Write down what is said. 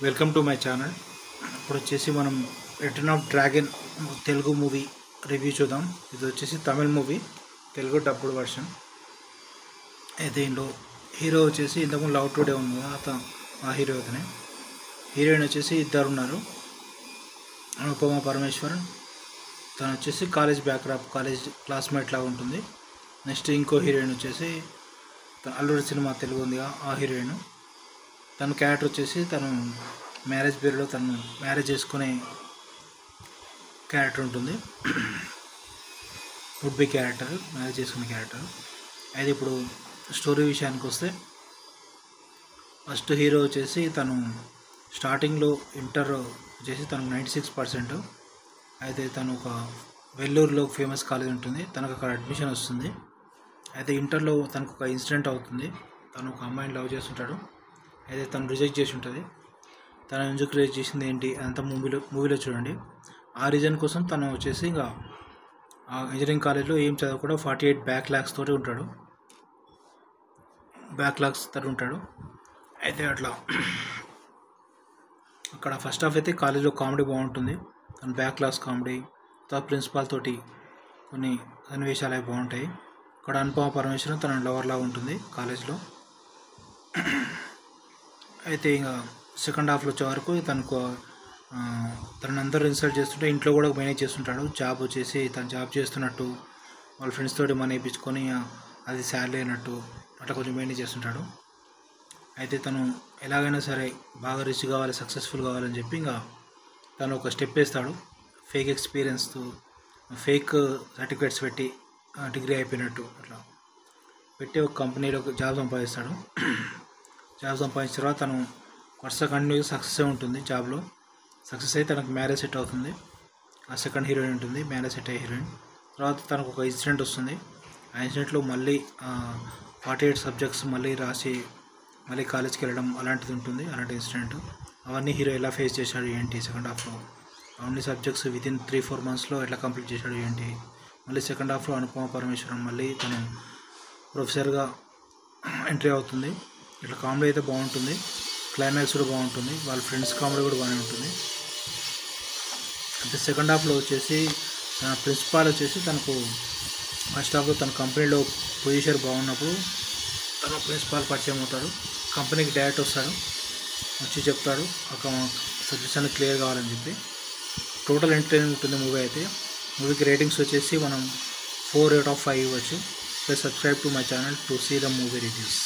Welcome to my channel. ఇప్పుడు వచ్చేసి మనం return of dragon Telugu movie review చూద్దాం. ఇది వచ్చేసి Tamil movie, Telugu dubbed version. అయితే ఇందులో హీరో వచ్చేసి ఇంతకుముందు లవ్ టుడే ఉంది కదా, ఆ హీరో అతనే. హీరోయిన్ వచ్చేసి ఇద్దరు ఉన్నారు, అనుపమ పరమేశ్వరన్. తను వచ్చేసి కాలేజ్ కాలేజ్ క్లాస్మేట్ లాగా ఉంటుంది. నెక్స్ట్ ఇంకో హీరోయిన్ వచ్చేసి అల్లూరి సినిమా తెలుగు ఉందిగా, ఆ హీరోయిన్. తన క్యారెక్టర్ వచ్చేసి తను మ్యారేజ్ పీరియడ్లో తను మ్యారేజ్ చేసుకునే క్యారెక్టర్ ఉంటుంది. వుడ్ బి క్యారెక్టర్, మ్యారేజ్ చేసుకునే క్యారెక్టర్. అయితే ఇప్పుడు స్టోరీ విషయానికి వస్తే, ఫస్ట్ హీరో వచ్చేసి తను స్టార్టింగ్లో ఇంటర్ వచ్చేసి తనకు 96%. అయితే తను ఒక వెల్లూరులో ఫేమస్ కాలేజ్ ఉంటుంది, తనకు అక్కడ అడ్మిషన్ వస్తుంది. అయితే ఇంటర్లో తనకు ఒక ఇన్సిడెంట్ అవుతుంది. తను ఒక అమ్మాయిని లవ్ చేస్తుంటాడు. అయితే తను రిజెక్ట్ చేసి ఉంటుంది. తను ఎందుకు రిజెక్ట్ చేసింది ఏంటి అంతా మూవీలో చూడండి. ఆ రీజన్ కోసం తను వచ్చేసి ఇంకా ఆ ఇంజనీరింగ్ కాలేజ్లో ఏం చదవకుండా 48 బ్యాక్లాగ్స్ తోటి ఉంటాడు. అయితే అట్లా అక్కడ ఫస్ట్ హాఫ్ అయితే కాలేజ్లో కామెడీ బాగుంటుంది. తన బ్యాక్లాగ్స్ కామెడీ, తర్వాత ప్రిన్సిపాల్ తోటి కొన్ని సన్నివేశాలు అవి బాగుంటాయి. అక్కడ అనుపమ పరమేశ్వరన్ తన లవర్ లాగా ఉంటుంది కాలేజ్లో. అయితే ఇంకా సెకండ్ హాఫ్లో వచ్చే వరకు తనని అందరూ ఇన్సల్ట్ చేస్తుంటే ఇంట్లో కూడా మేనేజ్ చేస్తుంటాడు. జాబ్ వచ్చేసి తను జాబ్ చేస్తున్నట్టు, వాళ్ళ ఫ్రెండ్స్ తోటి మనీ ఇప్పించుకొని అది శాలరీ అయినట్టు అట్లా కొంచెం మేనేజ్ చేస్తుంటాడు. అయితే తను ఎలాగైనా సరే బాగా రిచ్ కావాలి, సక్సెస్ఫుల్ కావాలని చెప్పి ఇంకా తను ఒక స్టెప్ వేస్తాడు. ఫేక్ ఎక్స్పీరియన్స్తో ఫేక్ సర్టిఫికేట్స్ పెట్టి డిగ్రీ అయిపోయినట్టు అట్లా పెట్టి ఒక కంపెనీలో జాబ్ సంపాదిస్తాడు. జాబ్ సంపాదించిన తర్వాత తను వరుస కంటిన్యూగా సక్సెస్ ఉంటుంది. జాబ్లో సక్సెస్ అయ్యి తనకు మ్యారేజ్ సెట్ అవుతుంది. ఆ సెకండ్ హీరోయిన్ ఉంటుంది, మ్యారేజ్ సెట్ అయ్యే హీరోయిన్. తర్వాత తనకు ఒక ఇన్సిడెంట్ వస్తుంది. ఆ ఇన్సిడెంట్లో మళ్ళీ 48 సబ్జెక్ట్స్ మళ్ళీ రాసి మళ్ళీ కాలేజ్కి వెళ్ళడం అలాంటిది ఉంటుంది. అలాంటి ఇన్సిడెంట్ అవన్నీ హీరో ఎలా ఫేస్ చేశాడు ఏంటి సెకండ్ హాఫ్లో, అవన్నీ సబ్జెక్ట్స్ వితిన్ 3-4 మంత్స్లో ఎట్లా కంప్లీట్ చేశాడు ఏంటి. మళ్ళీ సెకండ్ హాఫ్లో అనుపమ పరమేశ్వరన్ మళ్ళీ తను ప్రొఫెసర్గా ఎంట్రీ అవుతుంది. ఇట్లా కామెడీ అయితే బాగుంటుంది, క్లైమాక్స్ కూడా బాగుంటుంది, వాళ్ళ ఫ్రెండ్స్ కామెడీ కూడా బాగానే ఉంటుంది. అంటే సెకండ్ హాఫ్లో వచ్చేసి తన ప్రిన్సిపాల్ వచ్చేసి తనకు ఫస్ట్ హాఫ్లో తన కంపెనీలో పొజిషన్ బాగున్నప్పుడు తన ప్రిన్సిపాల్ పరిచయం అవుతాడు. కంపెనీకి డైరెక్ట్ వస్తాడు, వచ్చి చెప్తాడు ఒక సబ్జెక్ట్స్ అన్ని క్లియర్ కావాలని చెప్పి. టోటల్ ఎంటర్టైన్మెంట్ ఉంటుంది మూవీ అయితే. మూవీకి రేటింగ్స్ వచ్చేసి మనం 4 out of 5 ఇవ్వచ్చు. Please subscribe to my channel to see the movie reviews.